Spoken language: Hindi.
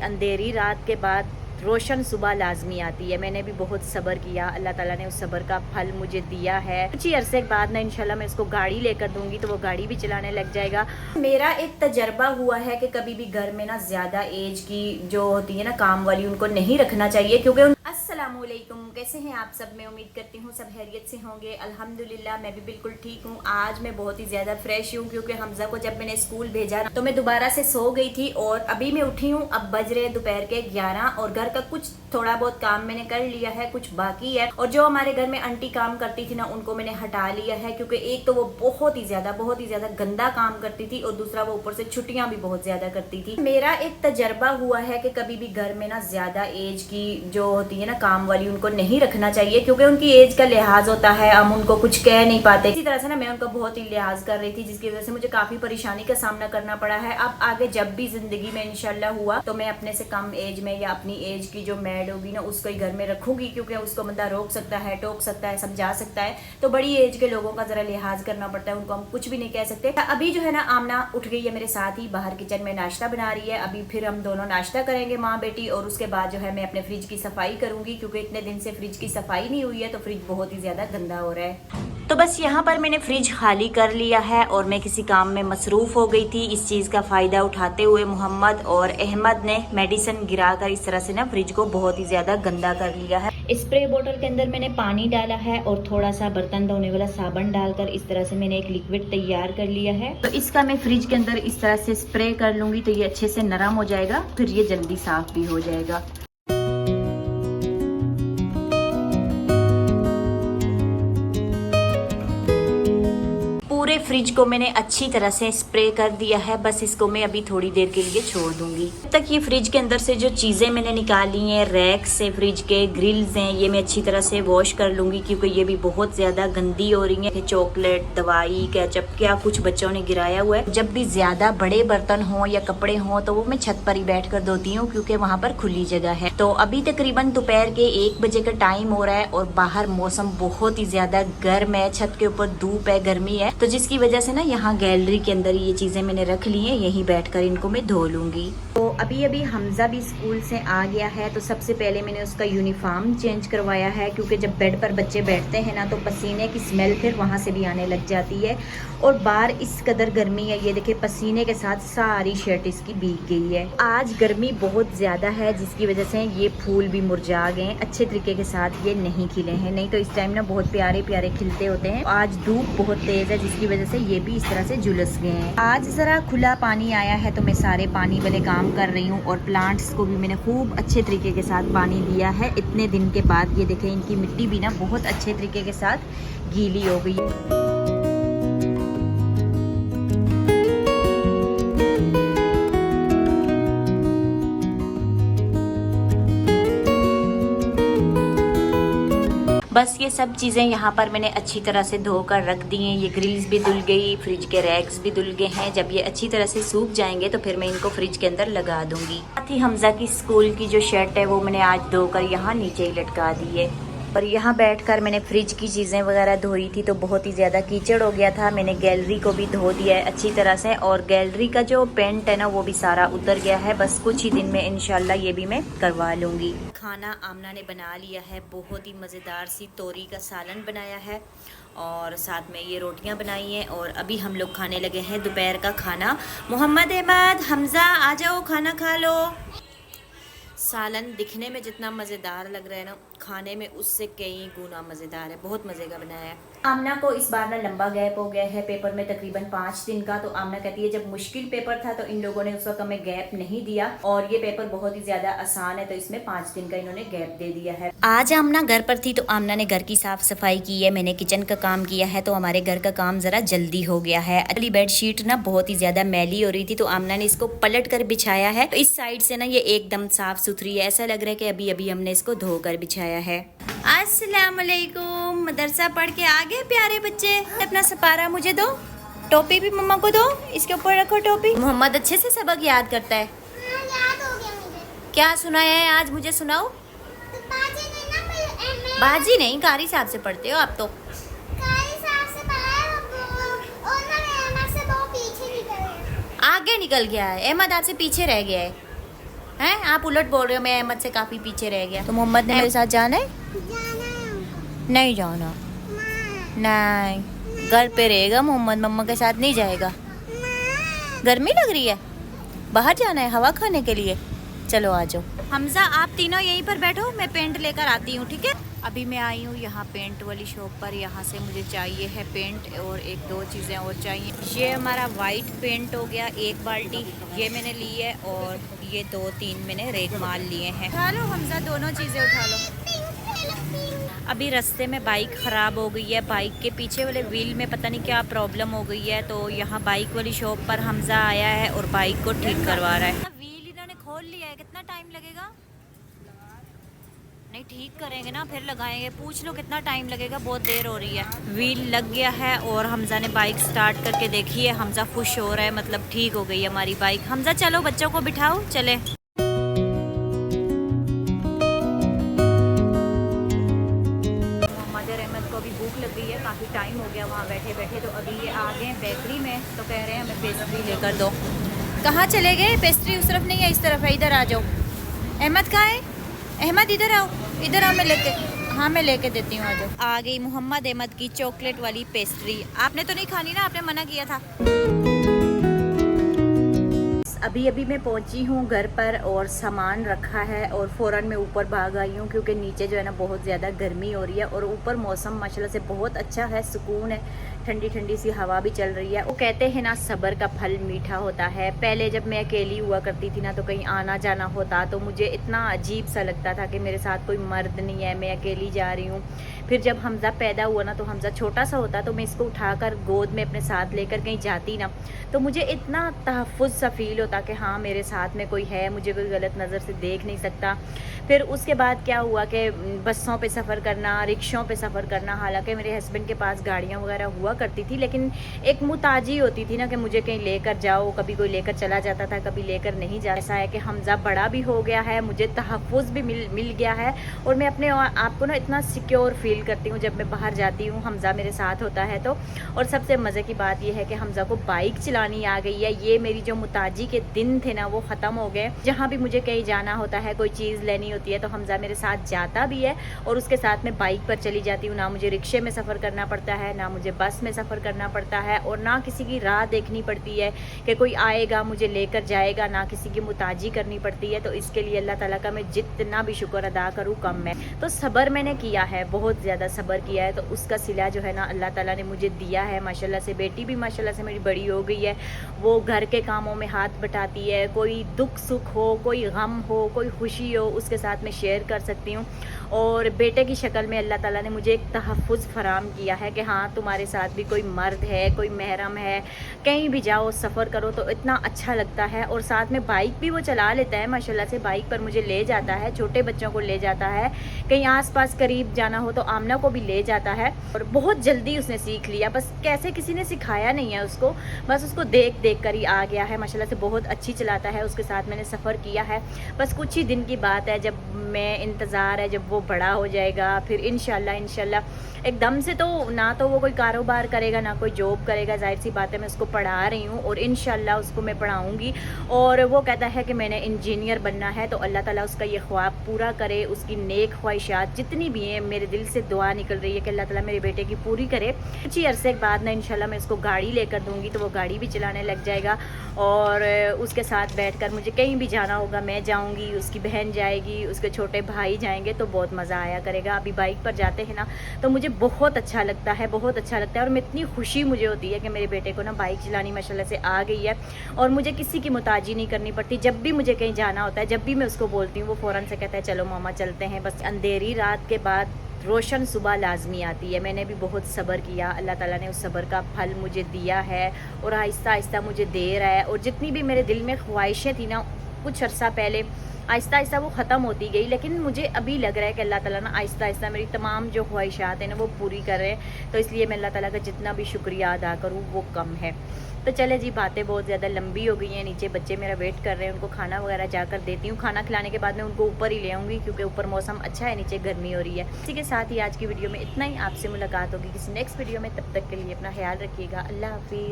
अंधेरी रात के बाद रोशन सुबह लाजमी आती है। मैंने भी बहुत सब्र किया, अल्लाह ताला ने उस सब्र का फल मुझे दिया है। कुछ ही अरसे के बाद ना इंशाल्लाह मैं इसको गाड़ी लेकर दूंगी तो वो गाड़ी भी चलाने लग जाएगा। मेरा एक तजर्बा हुआ है कि कभी भी घर में ना ज्यादा एज की जो होती है ना काम वाली, उनको नहीं रखना चाहिए क्योंकि अस्सलामुअलैकुम, कैसे हैं आप सब? मैं उम्मीद करती हूँ सब खैरियत से होंगे। अल्हम्दुलिल्लाह मैं भी बिल्कुल ठीक हूँ। आज मैं बहुत ही ज्यादा फ्रेश हूँ क्योंकि हमजा को जब मैंने स्कूल भेजा तो मैं दोबारा से सो गई थी और अभी मैं उठी हूँ। अब बज रहे दोपहर के 11 और घर का कुछ थोड़ा बहुत काम मैंने कर लिया है, कुछ बाकी है। और जो हमारे घर में आंटी काम करती थी ना, उनको मैंने हटा लिया है क्योंकि एक तो वो बहुत ही ज्यादा गंदा काम करती थी और दूसरा वो ऊपर से छुट्टियां भी बहुत ज्यादा करती थी। मेरा एक तजर्बा हुआ है कि कभी भी घर में ना ज्यादा एज की जो होती है ना काम वाली, उनको नहीं रखना चाहिए क्योंकि उनकी एज का लिहाज होता है, हम उनको कुछ कह नहीं पाते। इसी तरह से ना मैं उनका बहुत ही लिहाज कर रही थी जिसकी वजह से मुझे काफी परेशानी का सामना करना पड़ा है। अब आगे जब भी जिंदगी में इंशाल्लाह हुआ तो मैं अपने से कम एज में या अपनी एज की जो मैड होगी ना उसको ही घर में रखूंगी क्योंकि उसको बंदा रोक सकता है, टोक सकता है, समझा सकता है। तो बड़ी एज के लोगों का जरा लिहाज करना पड़ता है, उनको हम कुछ भी नहीं कह सकते। अभी जो है ना आमना उठ गई है मेरे साथ ही, बाहर किचन में नाश्ता बना रही है। अभी फिर हम दोनों नाश्ता करेंगे माँ बेटी, और उसके बाद जो है मैं अपने फ्रिज की सफाई करूंगी क्योंकि इतने दिन से फ्रिज की सफाई नहीं हुई है तो फ्रिज बहुत ही ज्यादा गंदा हो रहा है। तो बस यहाँ पर मैंने फ्रिज खाली कर लिया है और मैं किसी काम में मसरूफ हो गई थी। इस चीज का फायदा उठाते हुए मोहम्मद और अहमद ने मेडिसिन गिराकर इस तरह से ना फ्रिज को बहुत ही ज्यादा गंदा कर लिया है। स्प्रे बोतल के अंदर मैंने पानी डाला है और थोड़ा सा बर्तन धोने वाला साबुन डालकर इस तरह से मैंने एक लिक्विड तैयार कर लिया है। तो इसका मैं फ्रिज के अंदर इस तरह से स्प्रे कर लूंगी तो ये अच्छे से नरम हो जाएगा, फिर ये जल्दी साफ भी हो जाएगा। पूरे फ्रिज को मैंने अच्छी तरह से स्प्रे कर दिया है। बस इसको मैं अभी थोड़ी देर के लिए छोड़ दूंगी। तब तक ये फ्रिज के अंदर से जो चीजें मैंने निकाली हैं, रैक से फ्रिज के ग्रिल्स हैं, ये मैं अच्छी तरह से वॉश कर लूंगी क्योंकि ये भी बहुत ज्यादा गंदी हो रही है। चॉकलेट, दवाई, केचप, क्या कुछ बच्चों ने गिराया हुआ है। जब भी ज्यादा बड़े बर्तन हो या कपड़े हो तो वो मैं छत पर ही बैठ कर धोती हूँ क्योंकि वहाँ पर खुली जगह है। तो अभी तकरीबन दोपहर के 1 बजे का टाइम हो रहा है और बाहर मौसम बहुत ही ज्यादा गर्म है, छत के ऊपर धूप है, गर्मी है, तो जिसकी वजह से ना यहाँ गैलरी के अंदर ये चीजें मैंने रख ली हैं, यहीं बैठकर इनको मैं धो लूंगी। तो अभी अभी हमजा भी स्कूल से आ गया है तो सबसे पहले मैंने उसका यूनिफॉर्म चेंज करवाया है क्योंकि जब बेड पर बच्चे बैठते हैं ना तो पसीने की स्मेल फिर वहाँ से भी आने लग जाती है और बाहर इस कदर गर्मी है। ये देखिए पसीने के साथ सारी शर्ट इसकी भीग गई है। आज गर्मी बहुत ज्यादा है जिसकी वजह से ये फूल भी मुरझा गए, अच्छे तरीके के साथ ये नहीं खिले हैं, नहीं तो इस टाइम ना बहुत प्यारे प्यारे खिलते होते हैं। आज धूप बहुत तेज है जिसकी वजह से ये भी इस तरह से झुलस गए हैं। आज जरा खुला पानी आया है तो मैं सारे पानी वाले काम कर रही हूँ और प्लांट्स को भी मैंने खूब अच्छे तरीके के साथ पानी दिया है। इतने दिन के बाद ये देखें इनकी मिट्टी भी ना बहुत अच्छे तरीके के साथ गीली हो गई है। बस ये सब चीज़ें यहाँ पर मैंने अच्छी तरह से धोकर रख दी हैं। ये ग्रिल्स भी धुल गई, फ्रिज के रैक्स भी धुल गए हैं। जब ये अच्छी तरह से सूख जाएंगे तो फिर मैं इनको फ्रिज के अंदर लगा दूंगी। साथ ही हमजा की स्कूल की जो शर्ट है वो मैंने आज धोकर यहाँ नीचे ही लटका दी है। और यहाँ बैठकर मैंने फ्रिज की चीज़ें वगैरह धोई थी तो बहुत ही ज़्यादा कीचड़ हो गया था। मैंने गैलरी को भी धो दिया है अच्छी तरह से और गैलरी का जो पेंट है ना वो भी सारा उतर गया है। बस कुछ ही दिन में इंशाल्लाह ये भी मैं करवा लूँगी। खाना आमना ने बना लिया है, बहुत ही मज़ेदार सी तोरी का सालन बनाया है और साथ में ये रोटियां बनाई हैं और अभी हम लोग खाने लगे हैं दोपहर का खाना। मोहम्मद अहमद, हमजा आ जाओ खाना खा लो। सालन दिखने में जितना मज़ेदार लग रहा है ना, खाने में उससे कई गुना मज़ेदार है, बहुत मज़े का बनाया है। आमना को इस बार ना लंबा गैप हो गया है पेपर में, तकरीबन 5 दिन का। तो आमना कहती है जब मुश्किल पेपर था तो इन लोगों ने उस वक्त हमें गैप नहीं दिया और ये पेपर बहुत ही ज्यादा आसान है तो इसमें 5 दिन का इन्होंने गैप दे दिया है। आज आमना घर पर थी तो आमना ने घर की साफ सफाई की है, मैंने किचन का काम किया है तो हमारे घर का काम जरा जल्दी हो गया है। अगली बेडशीट ना बहुत ही ज्यादा मैली हो रही थी तो आमना ने इसको पलट कर बिछाया है। तो इस साइड से ना ये एकदम साफ सुथरी है, ऐसा लग रहा है कि अभी अभी हमने इसको धोकर बिछाया है। अस्सलाम वालेकुम, मदरसा पढ़ के आ गए प्यारे बच्चे। अपना सपारा मुझे दो, टोपी भी मम्मा को दो, इसके ऊपर रखो टोपी। मोहम्मद अच्छे से सबक याद करता है। याद हो गया मुझे। क्या सुनाया है आज मुझे सुनाओ। तो बाजी नहीं, कारी साहब से पढ़ते हो आप तो। कारी साहब से पढ़ा है और ना मैं अहमद से बहुत पीछे निकल गया। आगे निकल गया है, अहमद आपसे पीछे रह गया है। हैं आप उलट बोल रहे हो, मैं अहमद से काफी पीछे रह गया। तो मोहम्मद ने मेरे साथ जाना है? नहीं जाना, नहीं घर पे रहेगा मोहम्मद, मम्मा के साथ नहीं जाएगा। गर्मी लग रही है, बाहर जाना है हवा खाने के लिए। चलो आ जाओ। हमजा आप तीनों यहीं पर बैठो, मैं पेंट लेकर आती हूँ, ठीक है? अभी मैं आई हूँ यहाँ पेंट वाली शॉप पर। यहाँ से मुझे चाहिए है पेंट और एक दो चीज़ें और चाहिए। ये हमारा वाइट पेंट हो गया, एक बाल्टी ये मैंने ली है, और ये 2-3 मैंने रेगमाल लिए हैं। उठा लो हमजा, दोनों चीज़ें उठा लो। अभी रास्ते में बाइक ख़राब हो गई है, बाइक के पीछे वाले व्हील में पता नहीं क्या प्रॉब्लम हो गई है, तो यहाँ बाइक वाली शॉप पर हमजा आया है और बाइक को ठीक करवा रहा है। व्हील इन्होंने खोल लिया है, कितना टाइम लगेगा? नहीं ठीक करेंगे ना फिर लगाएंगे, पूछ लो कितना टाइम लगेगा, बहुत देर हो रही है। व्हील लग गया है और हमजा ने बाइक स्टार्ट करके देखी है, हमजा खुश हो रहा है, मतलब ठीक हो गई हमारी बाइक। हमजा चलो बच्चों को बिठाओ, चले। को अभी भूख लग गई है, काफ़ी टाइम हो गया वहाँ बैठे बैठे, तो अभी ये आ गए बेकरी में, तो कह रहे हैं हमें पेस्ट्री लेकर दो। कहाँ चले गए? पेस्ट्री उस तरफ नहीं है, इस तरफ है, इधर आ जाओ। अहमद कहाँ है? अहमद इधर आओ, इधर आओ, मैं लेके, हाँ मैं लेके देती हूँ, आ जाओ। आ गई मोहम्मद अहमद की चॉकलेट वाली पेस्ट्री। आपने तो नहीं खानी ना, आपने मना किया था। अभी अभी मैं पहुंची हूँ घर पर और सामान रखा है और फ़ौरन मैं ऊपर भाग आई हूँ, क्योंकि नीचे जो है ना बहुत ज़्यादा गर्मी हो रही है और ऊपर मौसम माशाल्लाह से बहुत अच्छा है, सुकून है, ठंडी ठंडी सी हवा भी चल रही है। वो कहते हैं ना सब्र का फल मीठा होता है। पहले जब मैं अकेली हुआ करती थी ना, तो कहीं आना जाना होता तो मुझे इतना अजीब सा लगता था कि मेरे साथ कोई मर्द नहीं है, मैं अकेली जा रही हूँ। फिर जब हमजा पैदा हुआ ना, तो हमजा छोटा सा होता, तो मैं इसको उठाकर गोद में अपने साथ लेकर कहीं जाती ना, तो मुझे इतना तहफ़्फ़ुज़ सा फील होता कि हाँ मेरे साथ में कोई है, मुझे कोई गलत नज़र से देख नहीं सकता। फिर उसके बाद क्या हुआ कि बसों पे सफ़र करना, रिक्शों पे सफ़र करना, हालांकि मेरे हस्बैंड के पास गाड़ियाँ वगैरह हुआ करती थी, लेकिन एक मुताजी होती थी ना कि मुझे कहीं लेकर जाओ, कभी कोई लेकर चला जाता था, कभी लेकर नहीं जा। ऐसा है कि हमजा बड़ा भी हो गया है, मुझे तहफ़्फ़ुज़ भी मिल गया है, और मैं अपने आप को ना इतना सिक्योर फील करती हूँ जब मैं बाहर जाती हूँ, हमजा मेरे साथ होता है तो। और सबसे मज़े की बात यह है कि हमजा को बाइक चलानी आ गई है। ये मेरी जो मुताजी के दिन थे ना वो ख़त्म हो गए। जहाँ भी मुझे कहीं जाना होता है, कोई चीज़ लेनी होती है, तो हमजा मेरे साथ जाता भी है और उसके साथ मैं बाइक पर चली जाती हूँ। ना मुझे रिक्शे में सफ़र करना पड़ता है, ना मुझे बस में सफ़र करना पड़ता है, और ना किसी की राह देखनी पड़ती है कि कोई आएगा मुझे लेकर जाएगा, ना किसी की मुताजी करनी पड़ती है। तो इसके लिए अल्लाह ताला का मैं जितना भी शुक्र अदा करूँ कम है। तो सब्र मैंने किया है, बहुत ज़्यादा सब्र किया है, तो उसका सिला जो है ना अल्लाह ताला ने मुझे दिया है माशाल्लाह से। बेटी भी माशाल्लाह से मेरी बड़ी हो गई है, वो घर के कामों में हाथ बटाती है, कोई दुख सुख हो, कोई गम हो, कोई खुशी हो, उसके साथ मैं शेयर कर सकती हूँ। और बेटे की शक्ल में अल्लाह ताला ने मुझे एक तहफ़्फ़ुज़ फराम किया है कि हाँ तुम्हारे साथ भी कोई मर्द है, कोई महरम है, कहीं भी जाओ सफ़र करो तो इतना अच्छा लगता है। और साथ में बाइक भी वो चला लेता है माशाल्लाह से, बाइक पर मुझे ले जाता है, छोटे बच्चों को ले जाता है, कहीं आसपास करीब जाना हो तो आमना को भी ले जाता है, और बहुत जल्दी उसने सीख लिया। बस कैसे किसी ने सिखाया नहीं है उसको, बस उसको देख देख कर ही आ गया है माशाल्लाह से। बहुत अच्छी चलाता है, उसके साथ मैंने सफ़र किया है। बस कुछ ही दिन की बात है, जब मैं इंतज़ार है जब वो बड़ा हो जाएगा, फिर इंशाल्लाह एकदम से तो ना तो वो कोई कारोबार करेगा ना कोई जॉब करेगा, जाहिर सी बात है। मैं उसको पढ़ा रही हूँ और इंशाल्लाह उसको मैं पढ़ाऊँगी, और वो कहता है कि मैंने इंजीनियर बनना है, तो अल्लाह ताला उसका ये ख्वाब पूरा करे। उसकी नेक ख्वाहिशात जितनी भी हैं, मेरे दिल से दुआ निकल रही है कि अल्लाह ताला मेरे बेटे की पूरी करे। कुछ ही अरसे के बाद ना इंशाल्लाह मैं उसको गाड़ी लेकर दूँगी, तो वो गाड़ी भी चलाने लग जाएगा, और उसके साथ बैठकर मुझे कहीं भी जाना होगा मैं जाऊँगी, उसकी बहन जाएगी, उसके छोटे भाई जाएंगे, तो बहुत मज़ा आया करेगा। अभी बाइक पर जाते हैं ना तो मुझे बहुत अच्छा लगता है, बहुत अच्छा लगता है, और मैं इतनी खुशी मुझे होती है कि मेरे बेटे को ना बाइक चलानी माशाल्लाह से आ गई है, और मुझे किसी की मुताजी नहीं करनी पड़ती। जब भी मुझे कहीं जाना होता है, जब भी मैं उसको बोलती हूँ, वो फ़ौरन से कहता है चलो मामा चलते हैं। बस अंधेरी रात के बाद रोशन सुबह लाजमी आती है। मैंने भी बहुत सब्र किया, अल्लाह ताला ने उस सब्र का फल मुझे दिया है, और आहिस्ता आहिस्ता मुझे दे रहा है। और जितनी भी मेरे दिल में ख्वाहिशें थी ना कुछ अर्सा पहले, आहिस्ता आहिस्ता वो ख़त्म होती गई, लेकिन मुझे अभी लग रहा है कि अल्लाह ताला ना आहिस्ता आहिस्ता मेरी तमाम जो ख्वाहिशात हैं ना वो पूरी कर रहे हैं। तो इसलिए मैं अल्लाह ताला का जितना भी शुक्रिया अदा करूँ वो कम है। तो चले जी, बातें बहुत ज़्यादा लंबी हो गई हैं। नीचे बच्चे मेरा वेट कर रहे हैं, उनको खाना वगैरह जाकर देती हूँ। खाना खिलाने के बाद मैं उनको ऊपर ही ले आऊँगी, क्योंकि ऊपर मौसम अच्छा है, नीचे गर्मी हो रही है। इसी के साथ ही आज की वीडियो में इतना ही। आपसे मुलाकात होगी किसी नेक्स्ट वीडियो में, तब तक के लिए अपना ख्याल रखिएगा। अल्लाह हाफिज़।